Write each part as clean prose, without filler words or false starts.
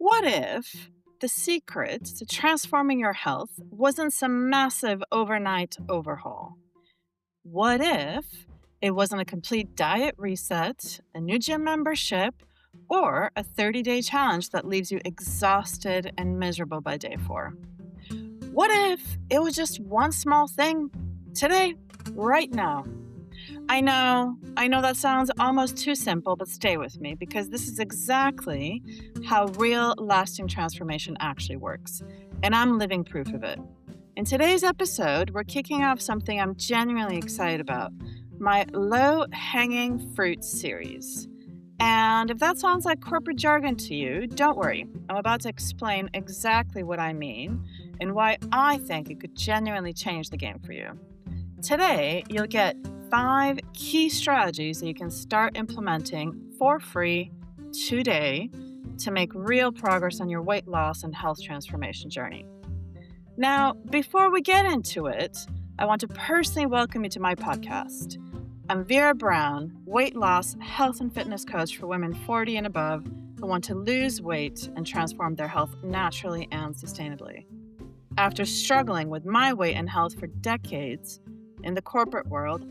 What if the secret to transforming your health wasn't some massive overnight overhaul? What if it wasn't a complete diet reset, a new gym membership, or a 30-day challenge that leaves you exhausted and miserable by day 4? What if it was just one small thing today, right now? I know that sounds almost too simple, but stay with me because this is exactly how real lasting transformation actually works. And I'm living proof of it. In today's episode, we're kicking off something I'm genuinely excited about, my low hanging fruit series. And if that sounds like corporate jargon to you, don't worry. I'm about to explain exactly what I mean and why I think it could genuinely change the game for you. Today, you'll get 5 key strategies that you can start implementing for free today to make real progress on your weight loss and health transformation journey. Now, before we get into it, I want to personally welcome you to my podcast. I'm Vera Brown, weight loss, health, and fitness coach for women 40 and above who want to lose weight and transform their health naturally and sustainably. After struggling with my weight and health for decades in the corporate world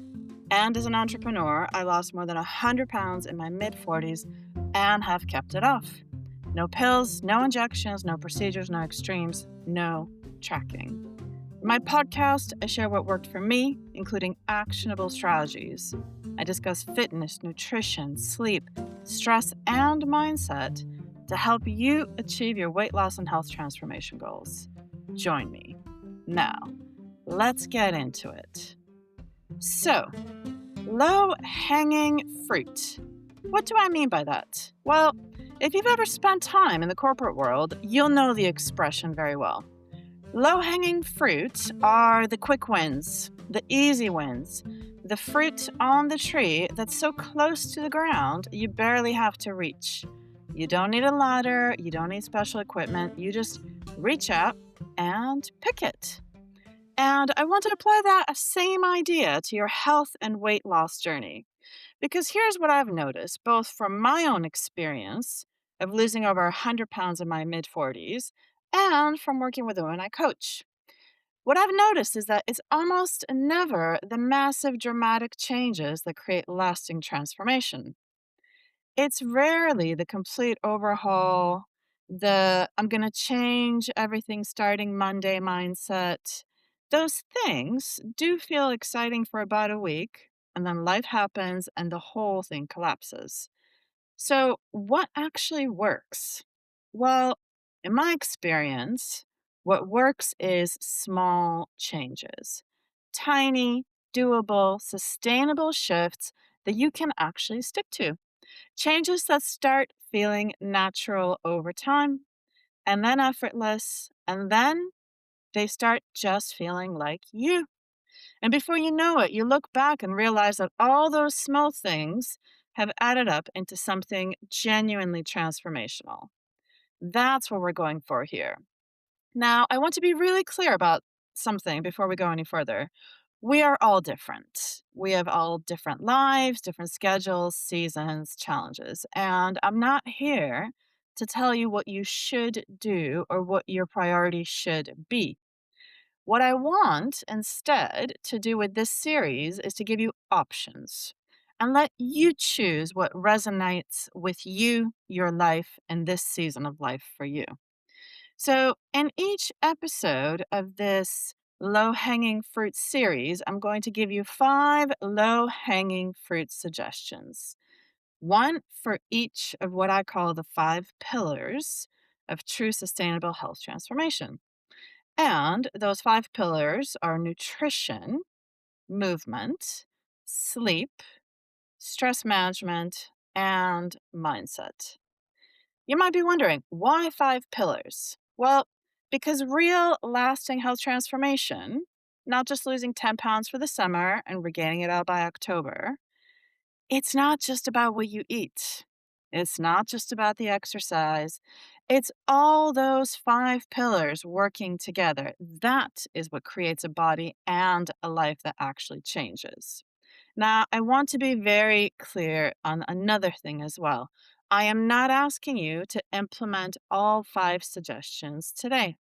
and as an entrepreneur, I lost more than 100 pounds in my mid-40s and have kept it off. No pills, no injections, no procedures, no extremes, no tracking. In my podcast, I share what worked for me, including actionable strategies. I discuss fitness, nutrition, sleep, stress, and mindset to help you achieve your weight loss and health transformation goals. Join me. Now, let's get into it. So, low-hanging fruit. What do I mean by that? Well, if you've ever spent time in the corporate world, you'll know the expression very well. Low-hanging fruit are the quick wins, the easy wins, the fruit on the tree that's so close to the ground you barely have to reach. You don't need a ladder, you don't need special equipment, you just reach out and pick it. And I want to apply that same idea to your health and weight loss journey. Because here's what I've noticed, both from my own experience of losing over 100 pounds in my mid 40s and from working with women I coach. What I've noticed is that it's almost never the massive dramatic changes that create lasting transformation. It's rarely the complete overhaul, the I'm going to change everything starting Monday mindset. Those things do feel exciting for about a week, and then life happens and the whole thing collapses. So, what actually works? Well, in my experience, what works is small changes, tiny, doable, sustainable shifts that you can actually stick to. Changes that start feeling natural over time and then effortless, and then they start just feeling like you. And before you know it, you look back and realize that all those small things have added up into something genuinely transformational. That's what we're going for here. Now, I want to be really clear about something before we go any further. We are all different. We have all different lives, different schedules, seasons, challenges. And I'm not here to tell you what you should do or what your priority should be. What I want instead to do with this series is to give you options and let you choose what resonates with you, your life, and this season of life for you. So, in each episode of this low hanging fruit series, I'm going to give you 5 low hanging fruit suggestions. One for each of what I call the 5 pillars of true sustainable health transformation. And those 5 pillars are nutrition, movement, sleep, stress management, and mindset. You might be wondering, why 5 pillars? Well, because real lasting health transformation, not just losing 10 pounds for the summer and regaining it all by October, it's not just about what you eat. It's not just about the exercise. It's all those 5 pillars working together. That is what creates a body and a life that actually changes. Now, I want to be very clear on another thing as well. I am not asking you to implement all five suggestions today.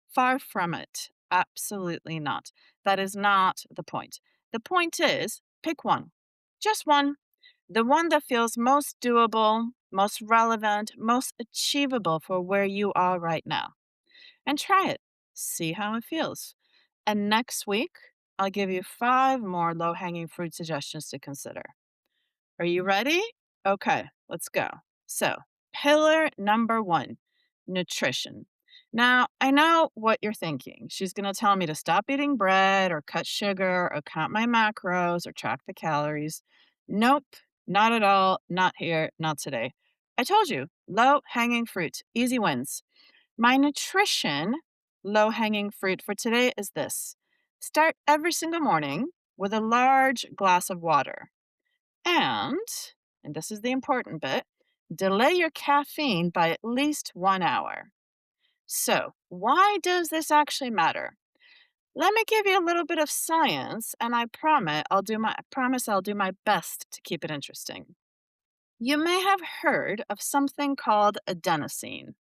Far from it. Absolutely not. That is not the point. The point is pick one, just one, the one that feels most doable, most relevant, most achievable for where you are right now. And try it. See how it feels. And next week, I'll give you five more low hanging fruit suggestions to consider. Are you ready? Okay, let's go. So, pillar number one, nutrition. Now, I know what you're thinking. She's going to tell me to stop eating bread or cut sugar or count my macros or track the calories. Nope, not at all. Not here, not today. I told you, low hanging fruit, easy wins. My nutrition low hanging fruit for today is this: start every single morning with a large glass of water. And, and this is the important bit, delay your caffeine by at least 1 hour. So, why does this actually matter? Let me give you a little bit of science, and I promise I'll do my best to keep it interesting. You may have heard of something called adenosine.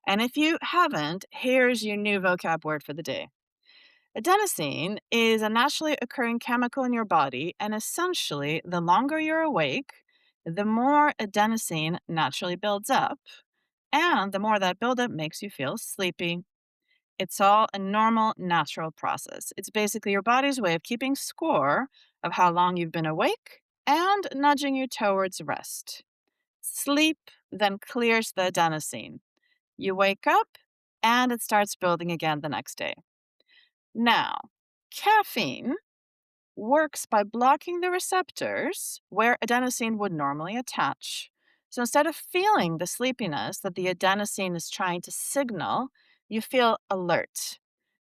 And if you haven't, here's your new vocab word for the day. Adenosine is a naturally occurring chemical in your body, and essentially, the longer you're awake, the more adenosine naturally builds up, and the more that buildup makes you feel sleepy. It's all a normal, natural process. It's basically your body's way of keeping score of how long you've been awake and nudging you towards rest. Sleep then clears the adenosine. You wake up, and it starts building again the next day. Now, caffeine works by blocking the receptors where adenosine would normally attach. So instead of feeling the sleepiness that the adenosine is trying to signal, you feel alert.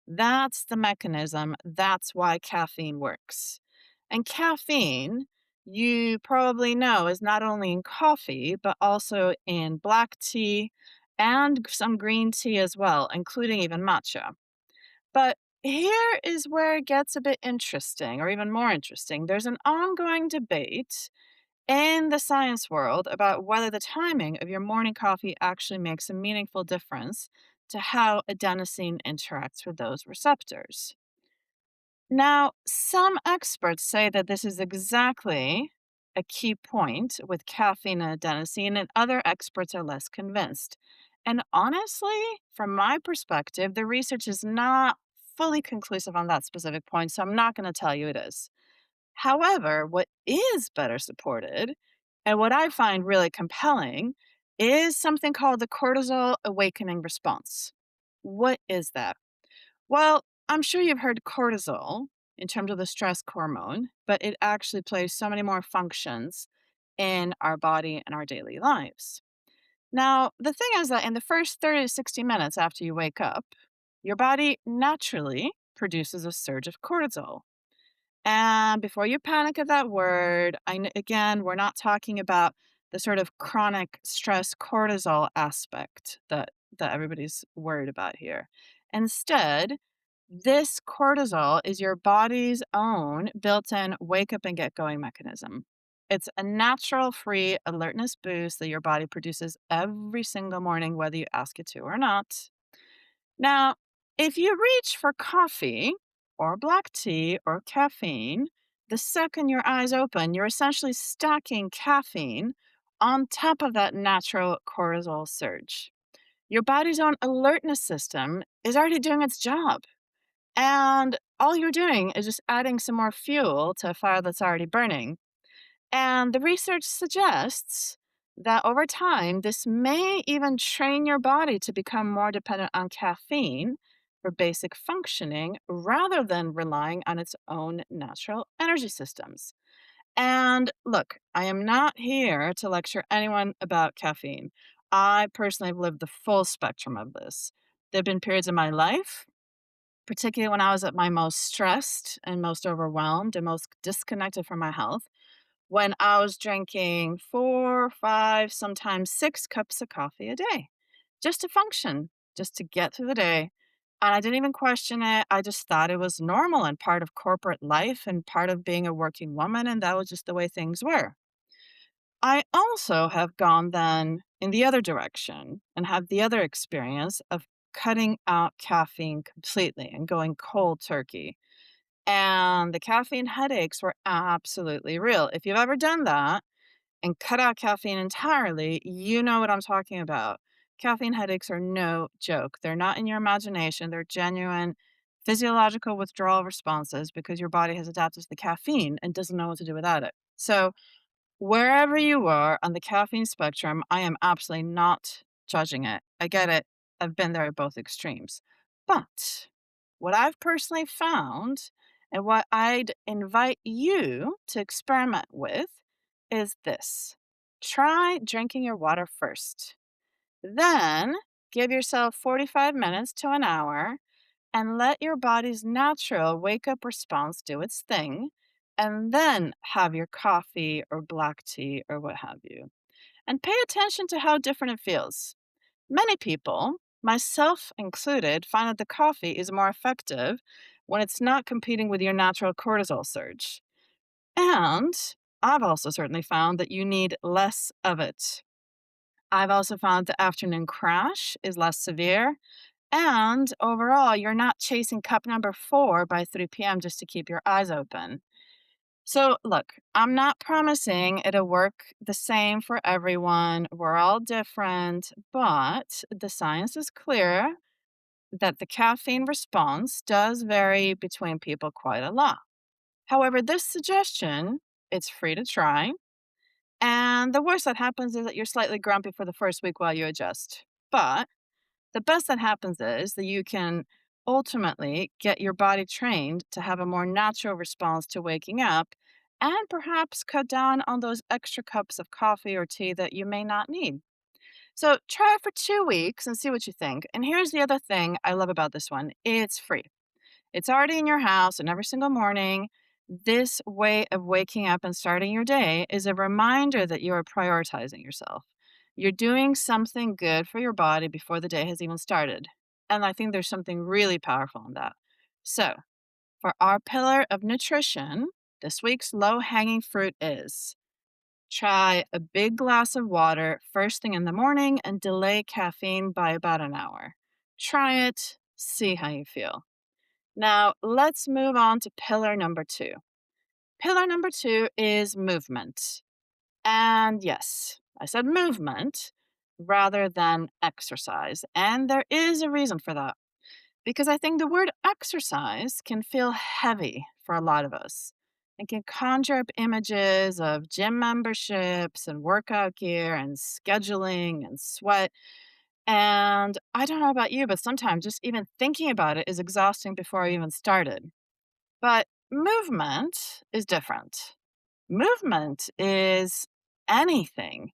That's the mechanism. That's why caffeine works. And caffeine, you probably know, is not only in coffee, but also in black tea and some green tea as well, including even matcha. But here is where it gets a bit interesting, or even more interesting. There's an ongoing debate in the science world about whether the timing of your morning coffee actually makes a meaningful difference to how adenosine interacts with those receptors. Now, some experts say that this is exactly a key point with caffeine and adenosine, and other experts are less convinced. And honestly, from my perspective, the research is not fully conclusive on that specific point, so I'm not going to tell you it is. However, what is better supported, and what I find really compelling, is something called the cortisol awakening response. What is that? Well, I'm sure you've heard cortisol in terms of the stress hormone, but it actually plays so many more functions in our body and our daily lives. Now, the thing is that in the first 30 to 60 minutes after you wake up, your body naturally produces a surge of cortisol. And before you panic at that word, again, we're not talking about the sort of chronic stress cortisol aspect that everybody's worried about here. Instead, this cortisol is your body's own built-in wake up and get going mechanism. It's a natural free alertness boost that your body produces every single morning, whether you ask it to or not. Now, if you reach for coffee or black tea or caffeine, the second your eyes open, you're essentially stacking caffeine on top of that natural cortisol surge. Your body's own alertness system is already doing its job. And all you're doing is just adding some more fuel to a fire that's already burning. And the research suggests that over time, this may even train your body to become more dependent on caffeine for basic functioning rather than relying on its own natural energy systems. And look, I am not here to lecture anyone about caffeine. I personally have lived the full spectrum of this. There have been periods in my life, particularly when I was at my most stressed and most overwhelmed and most disconnected from my health, when I was drinking 4, 5, sometimes 6 cups of coffee a day just to function, just to get through the day. And I didn't even question it. I just thought it was normal and part of corporate life and part of being a working woman. And that was just the way things were. I also have gone then in the other direction and have the other experience of cutting out caffeine completely and going cold turkey. And the caffeine headaches were absolutely real. If you've ever done that and cut out caffeine entirely, you know what I'm talking about. Caffeine headaches are no joke. They're not in your imagination, they're genuine physiological withdrawal responses because your body has adapted to the caffeine and doesn't know what to do without it. So, wherever you are on the caffeine spectrum, I am absolutely not judging it. I get it. I've been there at both extremes. But what I've personally found and what I'd invite you to experiment with is this: try drinking your water first. Then give yourself 45 minutes to an hour and let your body's natural wake up response do its thing, and then have your coffee or black tea or what have you. And pay attention to how different it feels. Many people, myself included, find that the coffee is more effective when it's not competing with your natural cortisol surge. And I've also certainly found that you need less of it. I've also found the afternoon crash is less severe, and overall, you're not chasing cup number 4 by 3 p.m. just to keep your eyes open. So, look, I'm not promising it'll work the same for everyone. We're all different, but the science is clear that the caffeine response does vary between people quite a lot. However, this suggestion, it's free to try, and the worst that happens is that you're slightly grumpy for the first week while you adjust. But the best that happens is that you can ultimately get your body trained to have a more natural response to waking up and perhaps cut down on those extra cups of coffee or tea that you may not need. So try it for 2 weeks and see what you think. And here's the other thing I love about this one: it's free. It's already in your house, and every single morning, this way of waking up and starting your day is a reminder that you are prioritizing yourself. You're doing something good for your body before the day has even started. And I think there's something really powerful in that. So, for our pillar of nutrition, this week's low hanging fruit is: try a big glass of water first thing in the morning and delay caffeine by about an hour. Try it, see how you feel. Now, let's move on to pillar number 2. Pillar number 2 is movement. And yes, I said movement rather than exercise. And there is a reason for that. Because I think the word exercise can feel heavy for a lot of us and can conjure up images of gym memberships and workout gear and scheduling and sweat. And I don't know about you, but sometimes just even thinking about it is exhausting before I even started. But movement is different. Movement is anything.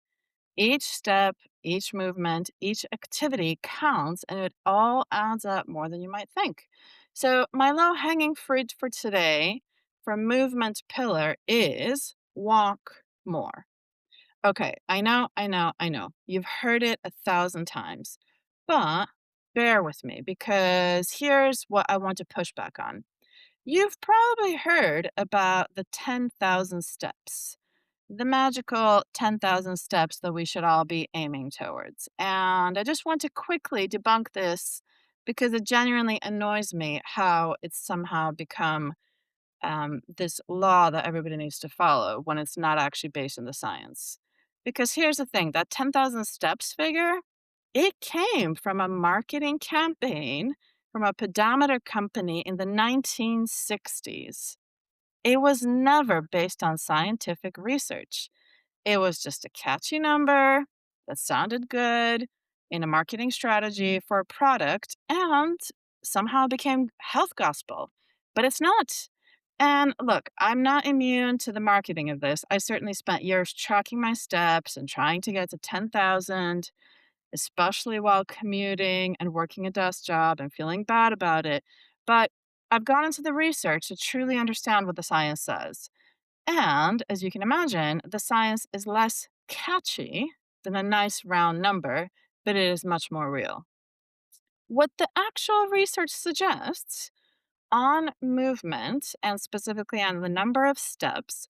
Each step, each movement, each activity counts, and it all adds up more than you might think. So, my low hanging fruit for today for movement pillar is walk more. Okay, I know. You've heard it 1,000 times, but bear with me because here's what I want to push back on. You've probably heard about the 10,000 steps, the magical 10,000 steps that we should all be aiming towards. And I just want to quickly debunk this because it genuinely annoys me how it's somehow become this law that everybody needs to follow when it's not actually based in the science. Because here's the thing: that 10,000 steps figure, it came from a marketing campaign from a pedometer company in the 1960s. It was never based on scientific research. It was just a catchy number that sounded good in a marketing strategy for a product and somehow became health gospel. But it's not. And look, I'm not immune to the marketing of this. I certainly spent years tracking my steps and trying to get to 10,000, especially while commuting and working a desk job and feeling bad about it. But I've gone into the research to truly understand what the science says. And as you can imagine, the science is less catchy than a nice round number, but it is much more real. What the actual research suggests on movement and specifically on the number of steps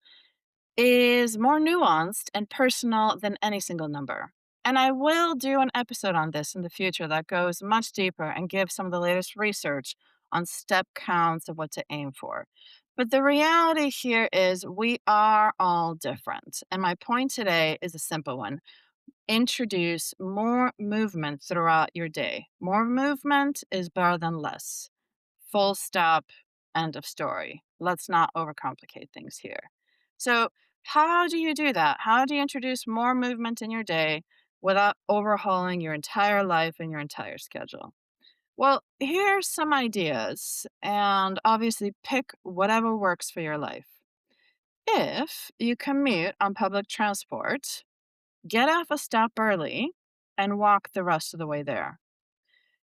is more nuanced and personal than any single number. And I will do an episode on this in the future that goes much deeper and gives some of the latest research on step counts of what to aim for. But the reality here is we are all different. And my point today is a simple one: introduce more movement throughout your day. More movement is better than less. Full stop, end of story. Let's not overcomplicate things here. So, how do you do that? How do you introduce more movement in your day without overhauling your entire life and your entire schedule? Well, here's some ideas, and obviously pick whatever works for your life. If you commute on public transport, get off a stop early and walk the rest of the way there.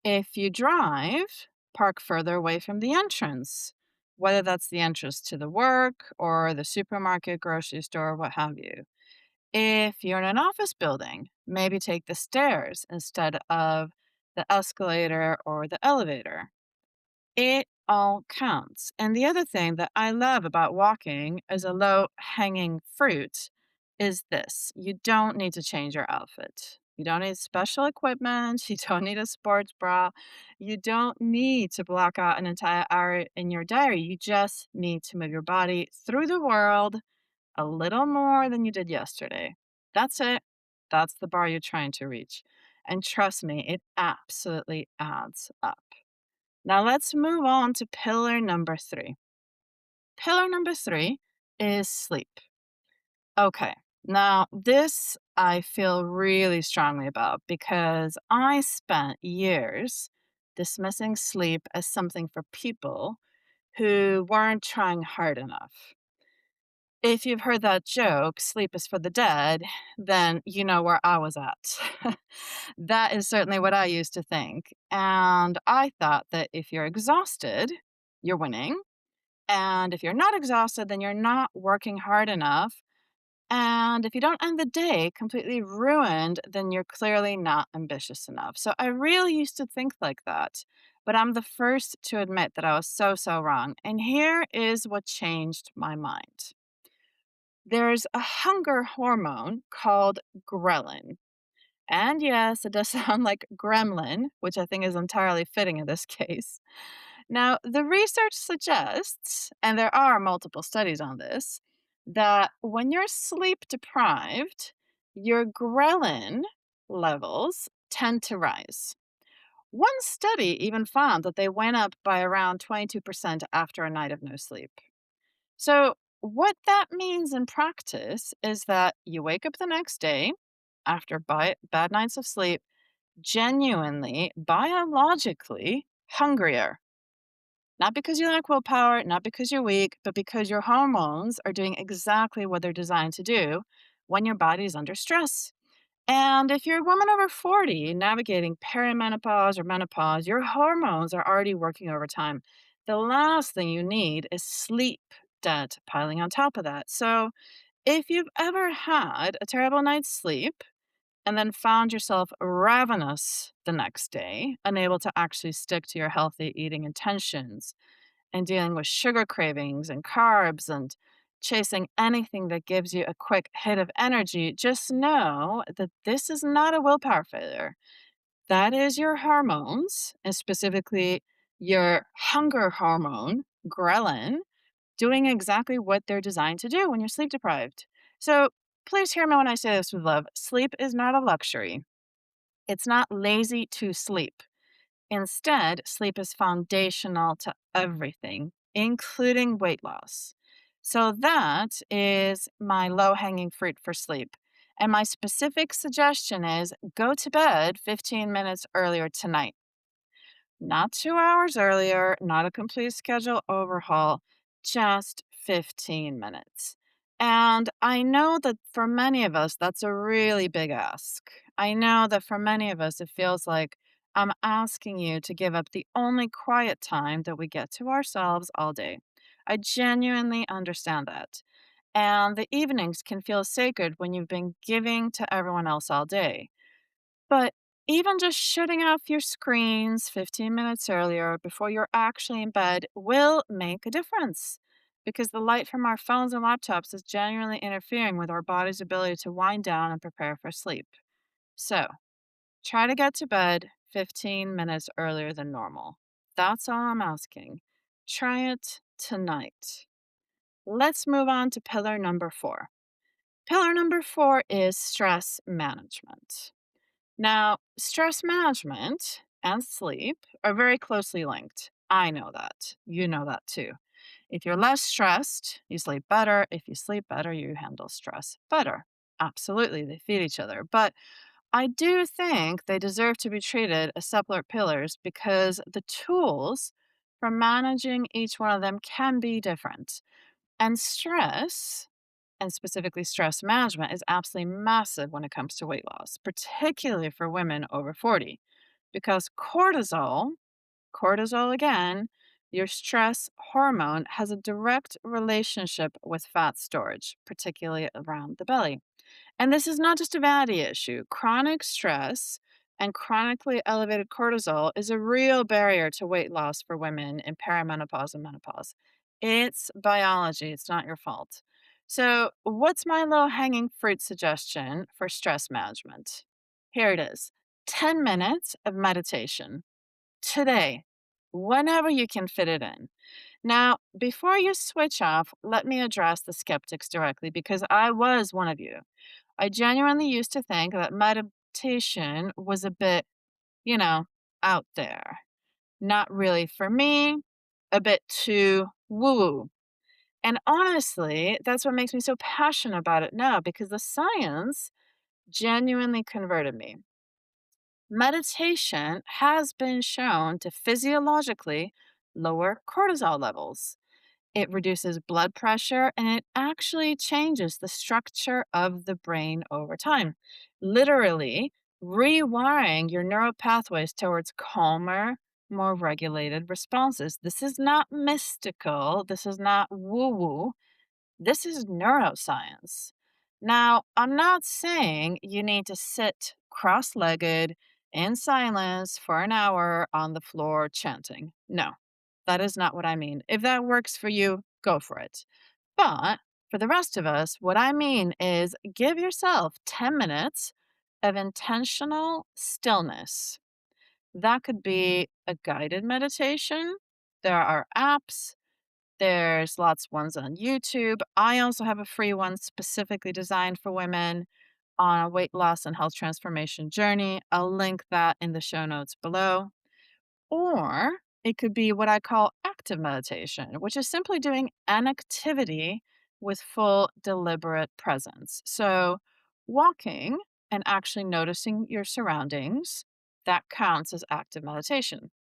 If you drive, park further away from the entrance, whether that's the entrance to the work or the supermarket, grocery store, what have you. If you're in an office building, maybe take the stairs instead of the escalator or the elevator. It all counts. And the other thing that I love about walking as a low hanging fruit is this: you don't need to change your outfit. You don't need special equipment. You don't need a sports bra. You don't need to block out an entire hour in your diary. You just need to move your body through the world a little more than you did yesterday. That's it. That's the bar you're trying to reach. And trust me, it absolutely adds up. Now let's move on to pillar number three. Pillar number three is sleep. Okay, now this I feel really strongly about because I spent years dismissing sleep as something for people who weren't trying hard enough. If you've heard that joke, sleep is for the dead, then you know where I was at. That is certainly what I used to think. And I thought that if you're exhausted, you're winning. And if you're not exhausted, then you're not working hard enough. And if you don't end the day completely ruined, then you're clearly not ambitious enough. So I really used to think like that. But I'm the first to admit that I was so wrong. And here is what changed my mind. There's a hunger hormone called ghrelin. And yes, it does sound like gremlin, which I think is entirely fitting in this case. Now, the research suggests, and there are multiple studies on this, that when you're sleep deprived, your ghrelin levels tend to rise. One study even found that they went up by around 22% after a night of no sleep. So, what that means in practice is that you wake up the next day after bad nights of sleep, genuinely, biologically hungrier. Not because you lack willpower, not because you're weak, but because your hormones are doing exactly what they're designed to do when your body is under stress. And if you're a woman over 40 navigating perimenopause or menopause, your hormones are already working overtime. The last thing you need is sleep debt piling on top of that. So, if you've ever had a terrible night's sleep and then found yourself ravenous the next day, unable to actually stick to your healthy eating intentions, and dealing with sugar cravings and carbs and chasing anything that gives you a quick hit of energy, just know that this is not a willpower failure. That is your hormones, and specifically your hunger hormone, ghrelin, doing exactly what they're designed to do when you're sleep deprived. So please hear me when I say this with love. Sleep is not a luxury. It's not lazy to sleep. Instead, sleep is foundational to everything, including weight loss. So that is my low hanging fruit for sleep. And my specific suggestion is go to bed 15 minutes earlier tonight. Not 2 hours earlier, not a complete schedule overhaul, just 15 minutes. And I know that for many of us, that's a really big ask. I know that for many of us, it feels like I'm asking you to give up the only quiet time that we get to ourselves all day. I genuinely understand that. And the evenings can feel sacred when you've been giving to everyone else all day. But even just shutting off your screens 15 minutes earlier before you're actually in bed will make a difference. because the light from our phones and laptops is genuinely interfering with our body's ability to wind down and prepare for sleep. So, try to get to bed 15 minutes earlier than normal. That's all I'm asking. Try it tonight. Let's move on to pillar number 4. Pillar number 4 is stress management. Now, stress management and sleep are very closely linked. I know that. You know that too. If you're less stressed, you sleep better. If you sleep better, you handle stress better. Absolutely, they feed each other. But I do think they deserve to be treated as separate pillars because the tools for managing each one of them can be different. And stress, and specifically stress management, is absolutely massive when it comes to weight loss, particularly for women over 40, because cortisol again, your stress hormone, has a direct relationship with fat storage, particularly around the belly. And this is not just a vanity issue. Chronic stress and chronically elevated cortisol is a real barrier to weight loss for women in perimenopause and menopause. It's biology, it's not your fault. So, what's my low hanging fruit suggestion for stress management? Here it is: 10 minutes of meditation today, whenever you can fit it in. Now, before you switch off, let me address the skeptics directly because I was one of you. I genuinely used to think that meditation was a bit, you know, out there. Not really for me, a bit too woo woo. And honestly, that's what makes me so passionate about it now because the science genuinely converted me. Meditation has been shown to physiologically lower cortisol levels. It reduces blood pressure and it actually changes the structure of the brain over time, literally rewiring your neural pathways towards calmer, more regulated responses. This is not mystical. This is not woo woo. This is neuroscience. Now, I'm not saying you need to sit cross legged in silence for an hour on the floor chanting. No, that is not what I mean. If that works for you, go for it. But for the rest of us, what I mean is give yourself 10 minutes of intentional stillness. That could be a guided meditation. There are apps, there's lots of ones on YouTube. I also have a free one specifically designed for women on a weight loss and health transformation journey. I'll link that in the show notes below. Or it could be what I call active meditation, which is simply doing an activity with full deliberate presence. So, walking and actually noticing your surroundings, that counts as active meditation.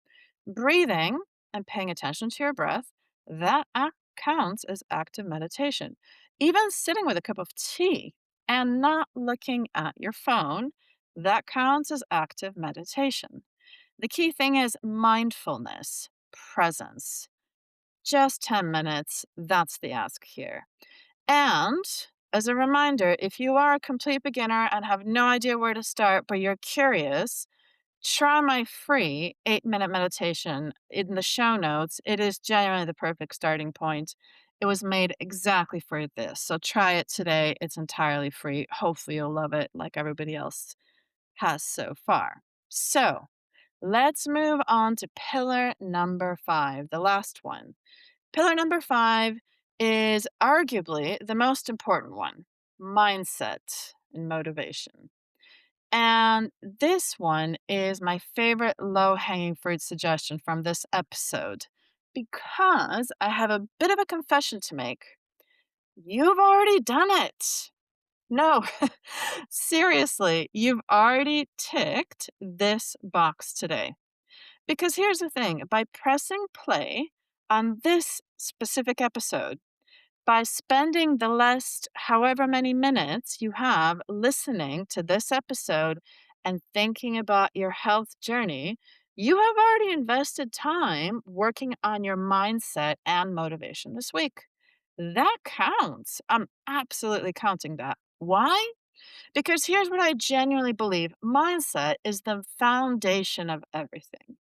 Breathing and paying attention to your breath, counts as active meditation. Even sitting with a cup of tea and not looking at your phone, that counts as active meditation. The key thing is mindfulness, presence. Just 10 minutes, that's the ask here. And as a reminder, if you are a complete beginner and have no idea where to start, but you're curious, try my free 8-minute meditation in the show notes. It is genuinely the perfect starting point. It was made exactly for this. So try it today. It's entirely free. Hopefully, you'll love it like everybody else has so far. So let's move on to pillar number 5, the last one. Pillar number 5 is arguably the most important one: mindset and motivation. And this one is my favorite low hanging fruit suggestion from this episode because I have a bit of a confession to make. You've already done it. No, seriously, you've already ticked this box today. Because here's the thing: by pressing play on this specific episode, by spending the last however many minutes you have listening to this episode and thinking about your health journey, you have already invested time working on your mindset and motivation this week. That counts. I'm absolutely counting that. Why? Because here's what I genuinely believe: mindset is the foundation of everything.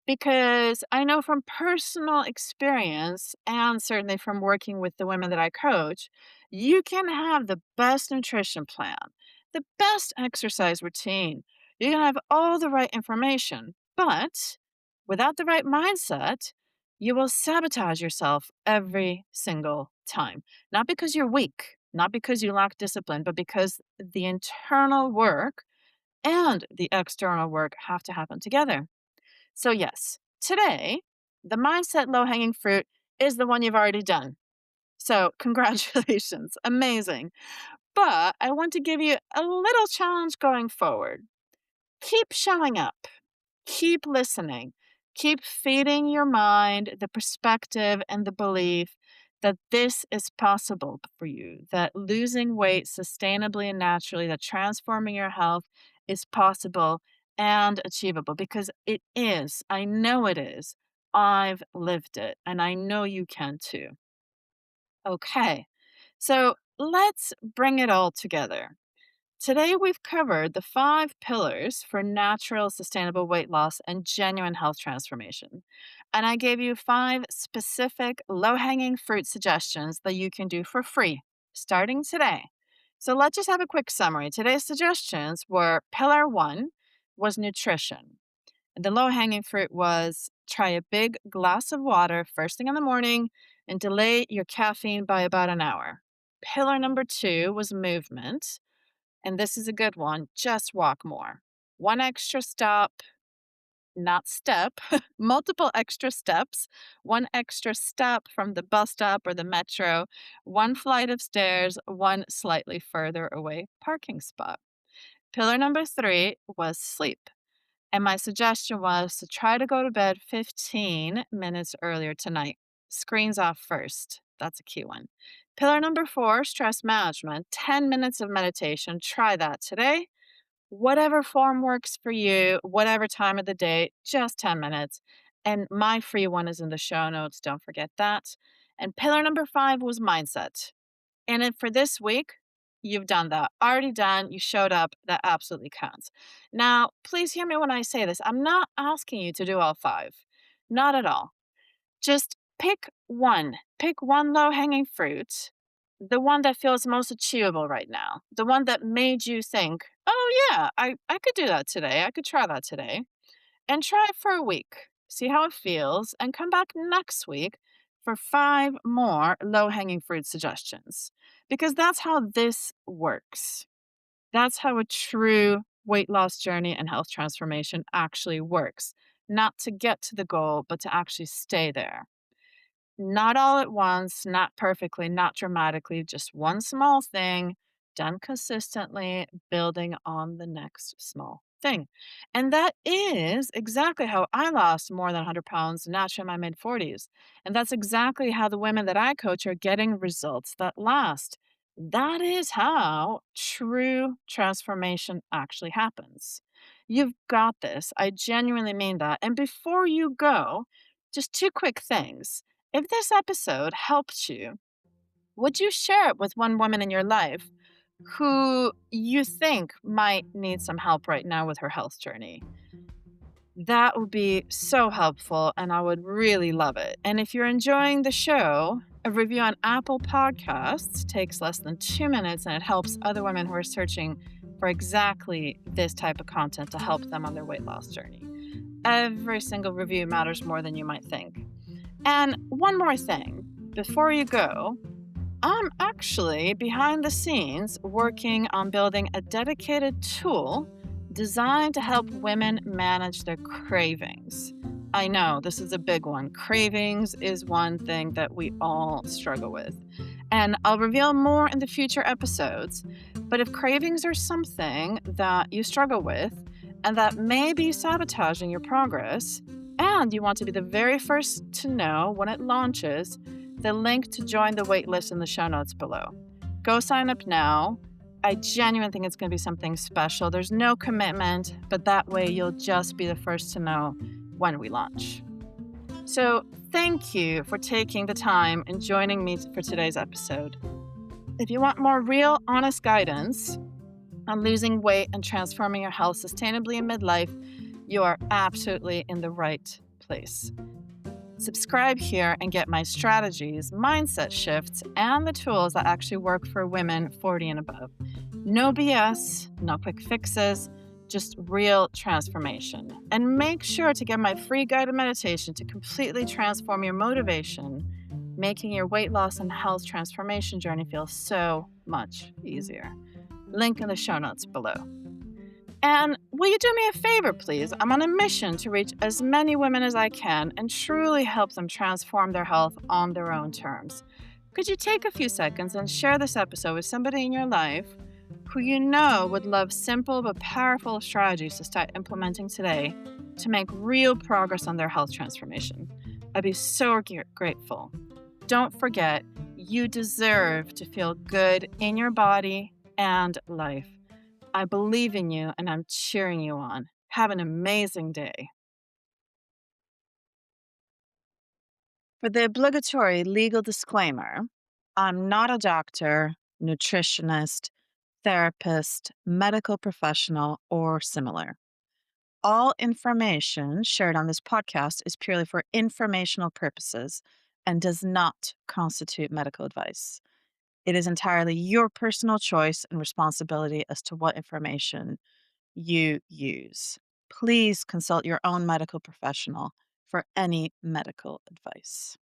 because I know from personal experience and certainly from working with the women that I coach, you can have the best nutrition plan, the best exercise routine. You can have all the right information, but without the right mindset, you will sabotage yourself every single time. Not because you're weak, not because you lack discipline, but because the internal work and the external work have to happen together. So, yes, today, the mindset low hanging fruit is the one you've already done. So, congratulations. Amazing. But I want to give you a little challenge going forward. Keep showing up, keep listening, keep feeding your mind the perspective and the belief that this is possible for you, that losing weight sustainably and naturally, that transforming your health is possible and achievable because it is. I know it is. I've lived it and I know you can too. Okay, so let's bring it all together. Today, we've covered the 5 pillars for natural, sustainable weight loss and genuine health transformation. And I gave you 5 specific low hanging fruit suggestions that you can do for free starting today. So let's just have a quick summary. Today's suggestions were pillar 1 was nutrition. The low hanging fruit was try a big glass of water first thing in the morning and delay your caffeine by about an hour. Pillar number 2 was movement. And this is a good one. Just walk more. One extra stop, not step, multiple extra steps, one extra step from the bus stop or the metro, one flight of stairs, one slightly further away parking spot. Pillar number 3 was sleep. And my suggestion was to try to go to bed 15 minutes earlier tonight. Screens off first. That's a key one. Pillar number 4, stress management. 10 minutes of meditation. Try that today. Whatever form works for you, whatever time of the day, just 10 minutes. And my free one is in the show notes. Don't forget that. And pillar number 5 was mindset. And then for this week, you've done that. Already done. You showed up. That absolutely counts. Now, please hear me when I say this. I'm not asking you to do all 5. Not at all. Just pick one. Pick one low hanging fruit, the one that feels most achievable right now, the one that made you think, oh, yeah, I could do that today. I could try that today. And try it for a week. See how it feels. And come back next week for 5 more low hanging fruit suggestions. Because that's how this works. That's how a true weight loss journey and health transformation actually works. Not to get to the goal, but to actually stay there. Not all at once, not perfectly, not dramatically, just one small thing done consistently, building on the next small thing. And that is exactly how I lost more than 100 pounds naturally in my mid 40s. And that's exactly how the women that I coach are getting results that last. That is how true transformation actually happens. You've got this. I genuinely mean that. And before you go, just 2 quick things. If this episode helped you, would you share it with one woman in your life who you think might need some help right now with her health journey? That would be so helpful, and I would really love it. And if you're enjoying the show, a review on Apple Podcasts takes less than 2 minutes, and it helps other women who are searching for exactly this type of content to help them on their weight loss journey. Every single review matters more than you might think. And one more thing, before you go, I'm actually behind the scenes working on building a dedicated tool designed to help women manage their cravings. I know this is a big one. Cravings is one thing that we all struggle with. And I'll reveal more in the future episodes. But if cravings are something that you struggle with and that may be sabotaging your progress, and you want to be the very first to know when it launches, the link to join the waitlist in the show notes below. Go sign up now. I genuinely think it's going to be something special. There's no commitment, but that way you'll just be the first to know when we launch. So thank you for taking the time and joining me for today's episode. If you want more real, honest guidance on losing weight and transforming your health sustainably in midlife, you are absolutely in the right place. Subscribe here and get my strategies, mindset shifts, and the tools that actually work for women 40 and above. No BS, no quick fixes, just real transformation. And make sure to get my free guided meditation to completely transform your motivation, making your weight loss and health transformation journey feel so much easier. Link in the show notes below. And will you do me a favor, please? I'm on a mission to reach as many women as I can and truly help them transform their health on their own terms. Could you take a few seconds and share this episode with somebody in your life who you know would love simple but powerful strategies to start implementing today to make real progress on their health transformation? I'd be so grateful. Don't forget, you deserve to feel good in your body and life. I believe in you and I'm cheering you on. Have an amazing day. For the obligatory legal disclaimer, I'm not a doctor, nutritionist, therapist, medical professional, or similar. All information shared on this podcast is purely for informational purposes and does not constitute medical advice. It is entirely your personal choice and responsibility as to what information you use. Please consult your own medical professional for any medical advice.